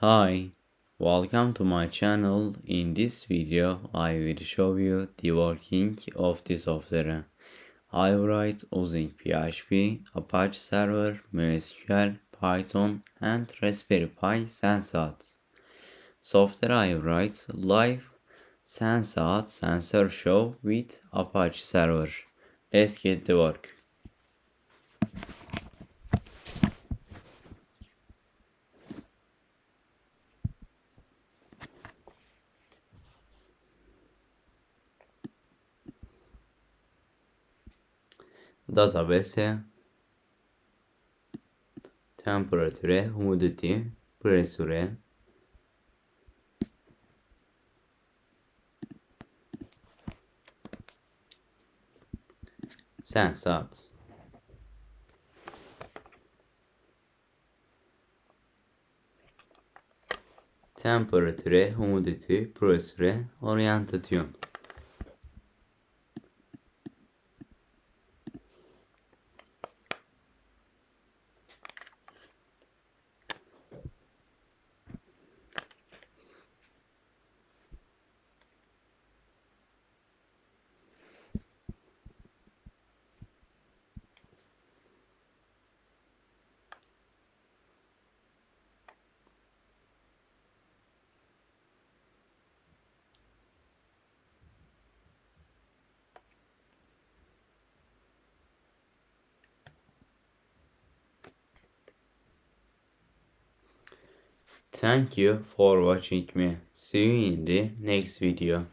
Hi, welcome to my channel. In this video, I will show you the working of the software. I write using PHP, Apache server, mysql, Python, and Raspberry Pi sensors. Software I write live sensor show with Apache server. Let's get to work. Database, temperature, humidity, pressure, sensors. Temperature, humidity, pressure, orientation. Thank you for watching me. See you in the next video.